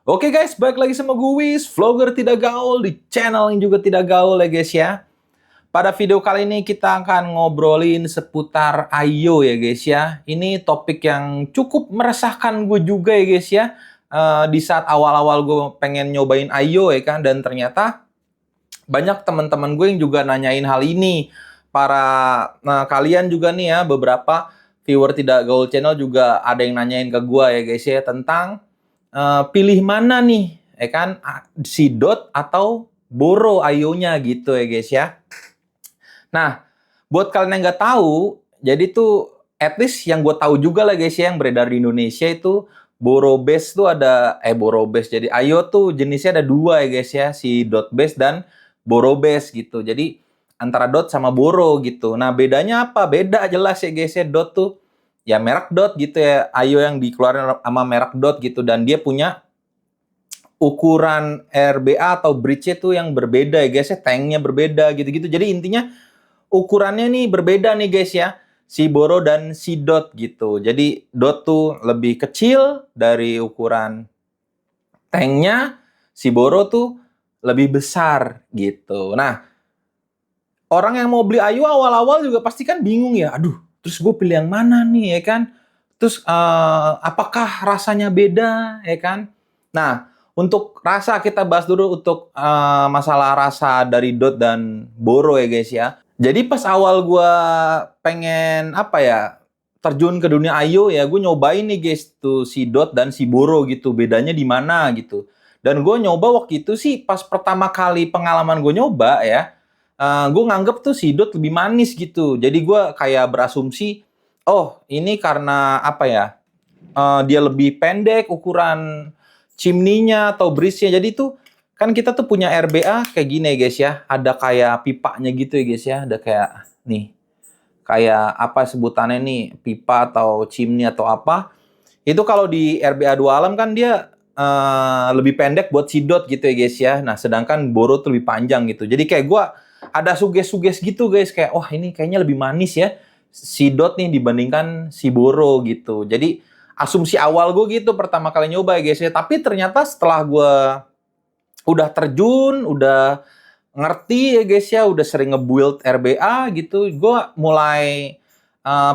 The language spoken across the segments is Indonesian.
Oke guys, balik lagi sama gue Wis, vlogger tidak gaul di channel yang juga tidak gaul ya guys ya. Pada video kali ini kita akan ngobrolin seputar IO ya guys ya. Ini topik yang cukup meresahkan gue juga ya guys ya. Di saat awal-awal gue pengen nyobain IO ya kan, dan ternyata banyak teman-teman gue yang juga nanyain hal ini. Kalian juga nih ya, beberapa viewer tidak gaul channel juga ada yang nanyain ke gue ya guys ya tentang pilih mana nih, ya kan, si Dot atau Boro IO-nya gitu ya guys ya. Nah, buat kalian yang nggak tahu, jadi tuh at least yang gue tahu juga lah guys ya, yang beredar di Indonesia itu Boro Base tuh ada, Boro Base. Jadi IO tuh jenisnya ada dua ya guys ya, si Dot Base dan Boro Base gitu. Jadi antara Dot sama Boro gitu. Nah, bedanya apa? Beda jelas ya guys ya. Dot tuh ya merek Dot gitu ya, IO yang dikeluarin sama merek Dot gitu, dan dia punya ukuran RBA atau bridge-nya tuh yang berbeda ya guys ya, tanknya berbeda gitu-gitu. Jadi intinya ukurannya nih berbeda nih guys ya, si Boro dan si Dot gitu. Jadi Dot tuh lebih kecil dari ukuran tanknya, si Boro tuh lebih besar gitu. Nah, orang yang mau beli IO awal-awal juga pasti kan bingung ya, aduh terus gue pilih yang mana nih ya kan, terus apakah rasanya beda ya kan. Nah, untuk rasa kita bahas dulu untuk masalah rasa dari Dot dan Boro ya guys ya. Jadi pas awal gue pengen apa ya, terjun ke dunia IO ya, gue nyobain nih guys tuh si Dot dan si Boro gitu, bedanya di mana gitu. Dan gue nyoba waktu itu sih pas pertama kali pengalaman gue nyoba ya, gue nganggep tuh si Dot lebih manis gitu. Jadi gue kayak berasumsi, oh ini karena apa ya, dia lebih pendek ukuran chimney-nya atau bridge-nya. Jadi tuh kan kita tuh punya RBA kayak gini ya guys ya. Ada kayak pipanya gitu ya guys ya. Ada kayak nih, kayak apa sebutannya nih, pipa atau chimney atau apa. Itu kalau di RBA 2 alam kan dia lebih pendek buat si Dot gitu ya guys ya. Nah, sedangkan Boro tuh lebih panjang gitu. Jadi kayak gua ada suges-suges gitu guys, kayak wah ini kayaknya lebih manis ya si Dot nih dibandingkan si Boro gitu. Jadi asumsi awal gue gitu pertama kali nyoba ya guys ya. Tapi ternyata setelah gue udah terjun, udah ngerti ya guys ya, udah sering nge-build RBA gitu, gue mulai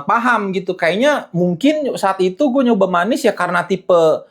paham gitu. Kayaknya mungkin saat itu gue nyoba manis ya karena tipe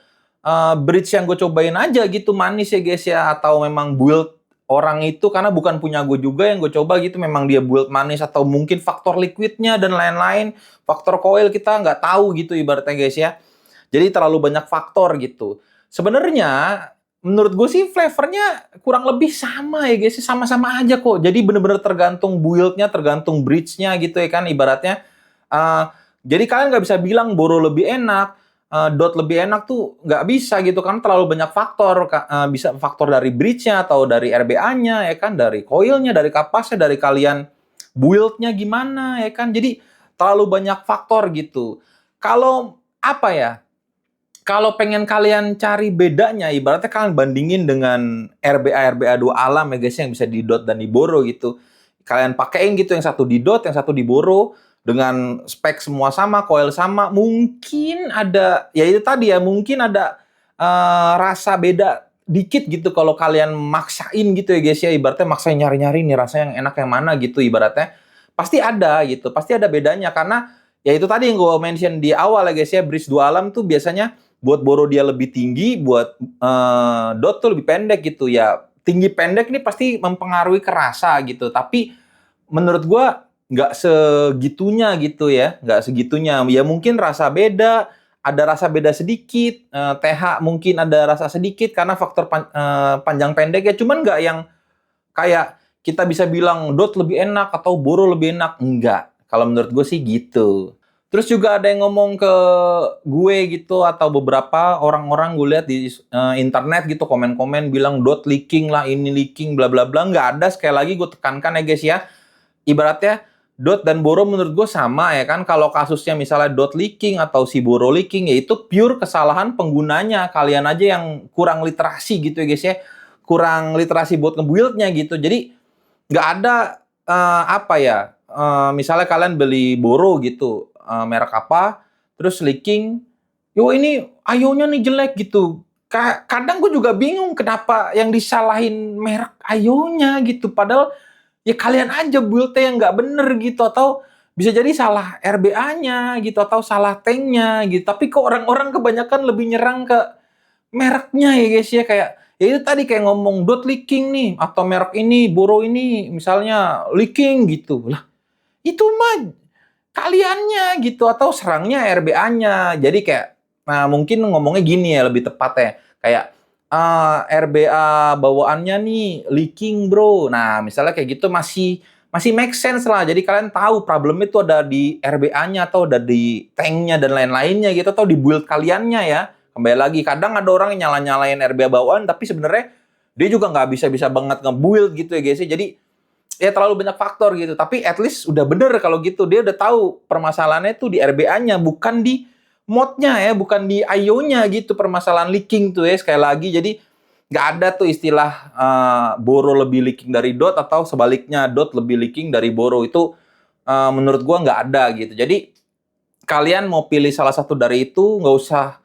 bridge yang gue cobain aja gitu manis ya guys ya, atau memang build orang itu karena bukan punya gue juga yang gue coba gitu, memang dia build manis, atau mungkin faktor liquidnya dan lain-lain, faktor coil kita nggak tahu gitu ibaratnya guys ya. Jadi terlalu banyak faktor gitu. Sebenarnya menurut gue sih flavornya kurang lebih sama ya guys, sama-sama aja kok. Jadi bener-bener tergantung build-nya, tergantung bridge-nya gitu ya kan ibaratnya. Uh, jadi kalian nggak bisa bilang Boro lebih enak, Dot lebih enak tuh nggak bisa gitu kan, terlalu banyak faktor. Bisa faktor dari bridge-nya atau dari RBA-nya ya kan, dari coil-nya, dari kapasnya, dari kalian build-nya gimana ya kan. Jadi terlalu banyak faktor gitu. Kalau apa ya, kalau pengen kalian cari bedanya, ibaratnya kalian bandingin dengan RBA 2 alam ya guys, yang bisa di Dot dan di Boro gitu. Kalian pakein gitu, yang satu di Dot, yang satu di Boro, dengan spek semua sama, coil sama, mungkin ada, ya itu tadi ya, mungkin ada rasa beda dikit gitu kalau kalian maksain gitu ya guys ya, ibaratnya maksain nyari-nyari nih rasa yang enak yang mana gitu ibaratnya. Pasti ada gitu, pasti ada bedanya karena ya itu tadi yang gue mention di awal ya guys ya, bridge 2 alam tuh biasanya buat Boro dia lebih tinggi, buat Dot tuh lebih pendek gitu ya. Tinggi pendek ini pasti mempengaruhi ke rasa gitu. Tapi menurut gua nggak segitunya gitu ya, nggak segitunya. Ya mungkin rasa beda, ada rasa beda sedikit, TH mungkin ada rasa sedikit karena faktor panjang pendek ya. Cuman nggak yang kayak kita bisa bilang Dot lebih enak atau Boro lebih enak, enggak. Kalau menurut gue sih gitu. Terus juga ada yang ngomong ke gue gitu, atau beberapa orang-orang gue lihat di internet gitu, komen-komen bilang Dot leaking lah, ini leaking, bla bla bla. Nggak ada, sekali lagi gue tekankan ya guys ya. Ibaratnya Dot dan Boro menurut gue sama ya kan. Kalau kasusnya misalnya Dot leaking atau si Boro leaking, ya itu pure kesalahan penggunanya. Kalian aja yang kurang literasi gitu ya guys ya. Kurang literasi buat nge-build-nya gitu. Jadi nggak ada apa ya, misalnya kalian beli Boro gitu, merek apa, terus leaking, yo ini IO-nya nih jelek gitu. kadang gue juga bingung kenapa yang disalahin merek Ayo-nya gitu. Padahal ya kalian aja build-nya yang nggak bener gitu. Atau bisa jadi salah RBA-nya gitu. Atau salah tanknya gitu. Tapi kok orang-orang kebanyakan lebih nyerang ke mereknya ya guys ya. Kayak ya itu tadi kayak ngomong dot leaking nih. Atau merek ini, Boro ini misalnya leaking gitu. Lah itu mah kaliannya gitu. Atau serangnya RBA-nya. Jadi kayak nah, mungkin ngomongnya gini ya lebih tepatnya. Kayak RBA bawaannya nih leaking bro. Nah misalnya kayak gitu masih make sense lah. Jadi kalian tahu problem itu ada di RBA-nya atau ada di tanknya dan lain-lainnya gitu. Atau di build kaliannya ya. Kembali lagi, kadang ada orang yang nyala-nyalain RBA bawaan tapi sebenarnya dia juga nggak bisa-bisa banget nge-build gitu ya guys. Jadi ya terlalu banyak faktor gitu. Tapi at least udah bener kalau gitu. Dia udah tahu permasalahannya tuh di RBA-nya, bukan di modnya ya, bukan di IO-nya gitu permasalahan leaking tuh ya. Sekali lagi, jadi nggak ada tuh istilah Boro lebih leaking dari Dot atau sebaliknya Dot lebih leaking dari Boro. Itu menurut gua nggak ada gitu. Jadi kalian mau pilih salah satu dari itu, nggak usah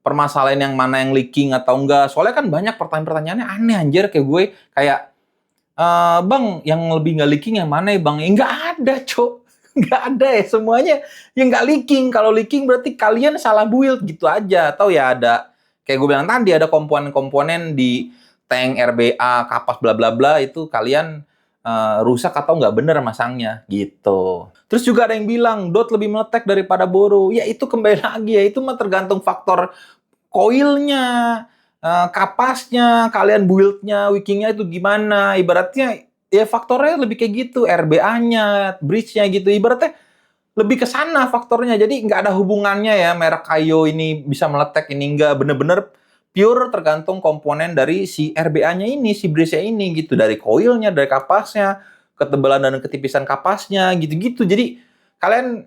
permasalahan yang mana yang leaking atau enggak. Soalnya kan banyak pertanyaan-pertanyaannya aneh anjir kayak gue. Kayak Bang, yang lebih nggak leaking yang mana ya Bang? Ya nggak ada, Cok. Nggak ada ya, semuanya yang nggak leaking. Kalau leaking berarti kalian salah build gitu aja. Atau ya ada, kayak gue bilang tadi, ada komponen-komponen di tank RBA, kapas bla bla bla, itu kalian rusak atau nggak bener masangnya gitu. Terus juga ada yang bilang, Dot lebih meletek daripada Boro. Ya itu kembali lagi ya, itu mah tergantung faktor koilnya, kapasnya, kalian build-nya, wikingnya itu gimana. Ibaratnya ya faktornya lebih kayak gitu, RBA-nya, bridge-nya gitu. Ibaratnya lebih ke sana faktornya. Jadi nggak ada hubungannya ya merek Ayo ini bisa meletek, ini nggak. Bener-bener pure tergantung komponen dari si RBA-nya ini, si bridge-nya ini gitu. Dari coil-nya, dari kapasnya, ketebalan dan ketipisan kapasnya gitu-gitu. Jadi kalian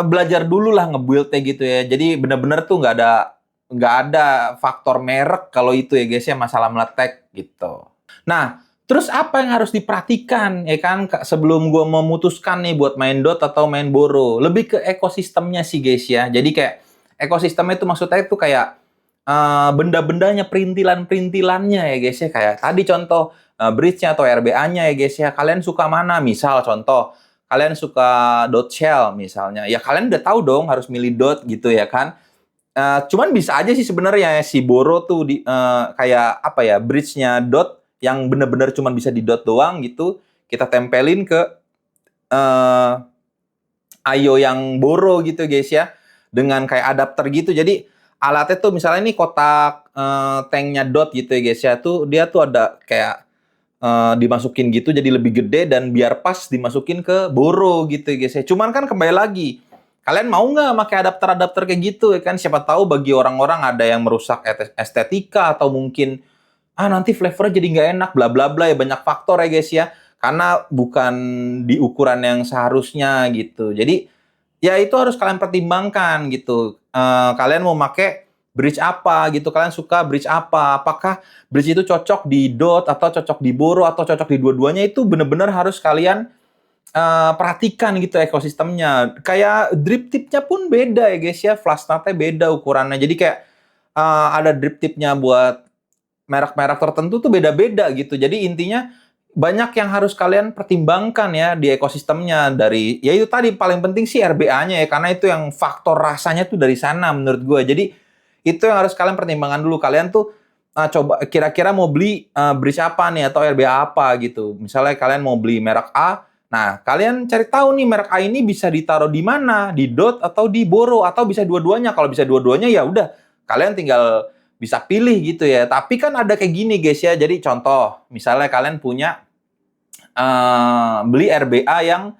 belajar dulu lah nge-build-nya gitu ya. Jadi bener-bener tuh nggak ada faktor merek kalau itu ya guys ya, masalah meletek gitu. Nah, terus apa yang harus diperhatikan ya kan sebelum gue memutuskan nih buat main Dot atau main Boro? Lebih ke ekosistemnya sih guys ya. Jadi kayak ekosistemnya itu maksudnya itu kayak benda-bendanya, perintilan-perintilannya ya guys ya. Kayak tadi contoh bridge-nya atau RBA-nya ya guys ya. Kalian suka mana? Misal contoh, kalian suka Dot Shell misalnya. Ya kalian udah tahu dong harus milih Dot gitu ya kan. Cuman bisa aja sih sebenarnya si Boro tuh kayak apa ya, bridge-nya Dot yang bener-bener cuman bisa di Dot doang gitu, kita tempelin ke Ayo yang Boro gitu guys ya, dengan kayak adapter gitu. Jadi alatnya tuh misalnya ini kotak tanknya Dot gitu ya guys ya, tuh dia tuh ada kayak dimasukin gitu jadi lebih gede dan biar pas dimasukin ke Boro gitu ya guys ya. Cuman kan kembali lagi, kalian mau nggak pakai adapter-adapter kayak gitu ya kan? Siapa tahu bagi orang-orang ada yang merusak estetika atau mungkin nanti flavornya jadi nggak enak, bla bla bla ya, banyak faktor ya guys ya. Karena bukan di ukuran yang seharusnya gitu. Jadi ya itu harus kalian pertimbangkan gitu. Kalian mau pakai bridge apa gitu, kalian suka bridge apa? Apakah bridge itu cocok di Dot atau cocok di Boro atau cocok di dua-duanya, itu benar-benar harus kalian perhatikan gitu ekosistemnya. Kayak drip tipnya pun beda ya guys ya, flash nut-nya beda ukurannya. Jadi kayak ada drip tipnya buat merek-merek tertentu tuh beda-beda gitu. Jadi intinya banyak yang harus kalian pertimbangkan ya di ekosistemnya. Dari ya itu tadi paling penting sih RBA-nya ya, karena itu yang faktor rasanya tuh dari sana menurut gue. Jadi itu yang harus kalian pertimbangkan dulu. Kalian tuh coba kira-kira mau beli bridge apa nih atau RBA apa gitu. Misalnya kalian mau beli merek A, nah kalian cari tahu nih merek A ini bisa ditaruh di mana, di Dot atau di Boro, atau bisa dua-duanya. Kalau bisa dua-duanya ya udah, kalian tinggal bisa pilih gitu ya. Tapi kan ada kayak gini guys ya. Jadi contoh, misalnya kalian punya beli RBA yang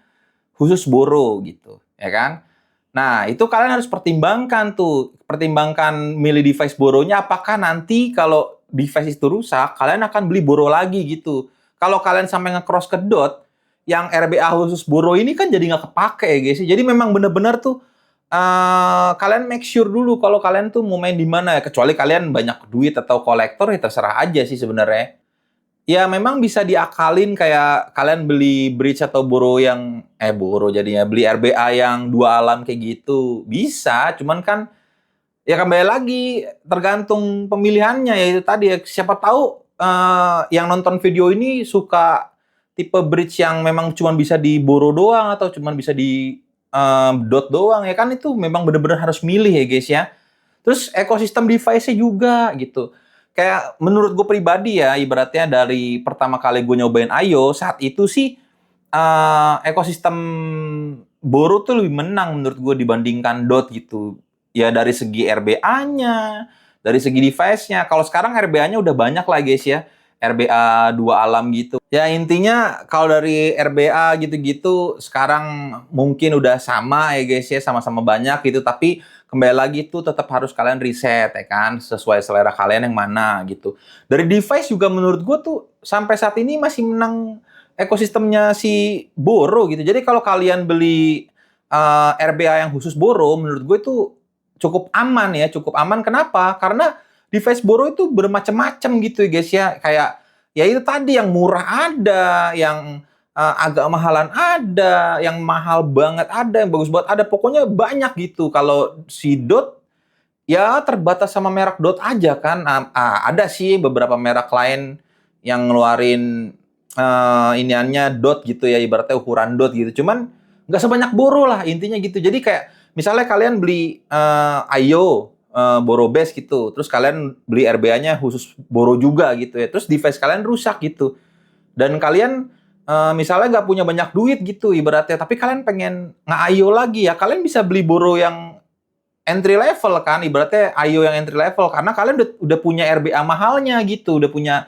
khusus Boro gitu, ya kan? Nah, itu kalian harus pertimbangkan tuh. Pertimbangkan milih device Boronya, apakah nanti kalau device itu rusak, kalian akan beli Boro lagi gitu. Kalau kalian sampai nge-cross ke Dot, yang RBA khusus Boro ini kan jadi nggak kepake ya guys. Jadi memang bener-bener tuh kalian make sure dulu kalau kalian tuh mau main di mana ya. Kecuali kalian banyak duit atau kolektor ya terserah aja sih sebenarnya. Ya memang bisa diakalin kayak kalian beli bridge atau Boro yang Boro jadinya beli RBA yang dua alam kayak gitu. Bisa, cuman kan Ya kembali lagi tergantung pemilihannya ya itu tadi ya. Siapa tahu yang nonton video ini suka tipe bridge yang memang cuman bisa di-borrow doang atau cuman bisa di dot doang ya kan itu memang bener-bener harus milih ya guys ya. Terus ekosistem device-nya juga gitu. Kayak menurut gue pribadi ya, ibaratnya dari pertama kali gue nyobain Ayo, saat itu sih ekosistem Boro tuh lebih menang menurut gue dibandingkan Dot gitu. Ya dari segi RBA-nya, dari segi device-nya. Kalau sekarang RBA-nya udah banyak lah guys ya. RBA 2 alam gitu. Ya intinya kalau dari RBA gitu-gitu sekarang mungkin udah sama ya guys ya, sama-sama banyak gitu. Tapi kembali lagi tuh tetap harus kalian riset ya kan, sesuai selera kalian yang mana gitu. Dari device juga menurut gue tuh sampai saat ini masih menang ekosistemnya si Boro gitu. Jadi kalau kalian beli RBA yang khusus Boro, menurut gue itu cukup aman ya, cukup aman. Kenapa? Karena device Boro itu bermacam-macam gitu ya guys ya. Kayak ya itu tadi yang murah ada, yang agak mahalan ada, yang mahal banget ada, yang bagus banget ada. Pokoknya banyak gitu. Kalau si Dot ya terbatas sama merek Dot aja kan. Ada sih beberapa merek lain yang ngeluarin iniannya Dot gitu ya, ibaratnya ukuran Dot gitu. Cuman nggak sebanyak Boro lah intinya gitu. Jadi kayak misalnya kalian beli Ayo Boro Base gitu, terus kalian beli RBA-nya khusus Boro juga gitu ya. Terus device kalian rusak gitu. Dan kalian misalnya nggak punya banyak duit gitu ibaratnya, tapi kalian pengen nge-Ayo lagi ya, kalian bisa beli Boro yang entry level kan, ibaratnya Ayo yang entry level karena kalian udah punya RBA mahalnya gitu, udah punya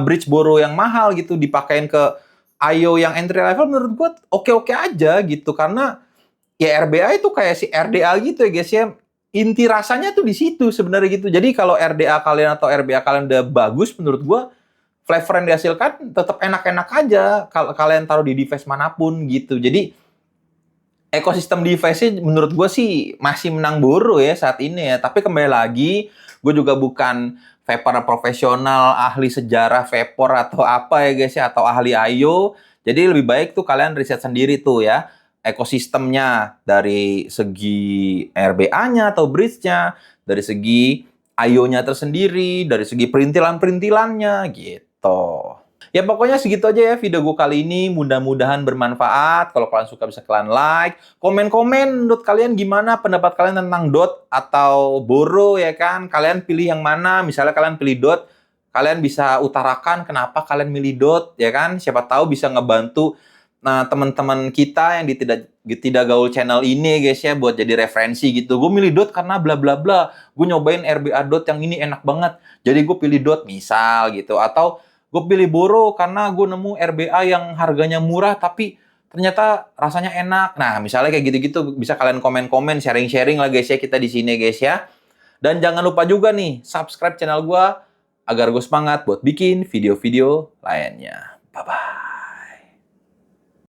bridge Boro yang mahal gitu, dipakein ke Ayo yang entry level menurut gue oke-oke aja gitu karena ya RBA itu kayak si RDA gitu ya guys ya. Inti rasanya tuh di situ sebenarnya gitu. Jadi kalau RDA kalian atau RBA kalian udah bagus menurut gue flavor yang dihasilkan tetap enak-enak aja kalau kalian taruh di device manapun gitu. Jadi ekosistem device-nya menurut gue sih masih menang Boro ya saat ini ya. Tapi kembali lagi, gue juga bukan vapor profesional, ahli sejarah vapor atau apa ya guys ya, atau ahli Ayo. Jadi lebih baik tuh kalian riset sendiri tuh ya, ekosistemnya dari segi RBA-nya atau bridge-nya, dari segi Ayo-nya tersendiri, dari segi perintilan-perintilannya gitu. Ya pokoknya segitu aja ya video gue kali ini. Mudah-mudahan bermanfaat. Kalau kalian suka bisa kalian like. Komen-komen menurut kalian gimana pendapat kalian tentang Dot atau Boro ya kan. Kalian pilih yang mana. Misalnya kalian pilih Dot. Kalian bisa utarakan kenapa kalian milih Dot ya kan. Siapa tahu bisa ngebantu teman-teman kita yang di tidak gaul channel ini guys ya buat jadi referensi gitu. Gue milih Dot karena bla bla bla. Gue nyobain RBA Dot yang ini enak banget. Jadi gue pilih Dot misal gitu. Atau gue pilih Boro karena gue nemu RBA yang harganya murah tapi ternyata rasanya enak. Nah, misalnya kayak gitu-gitu bisa kalian komen-komen, sharing-sharing lah guys ya kita di sini guys ya. Dan jangan lupa juga nih subscribe channel gue agar gue semangat buat bikin video-video lainnya. Bye-bye.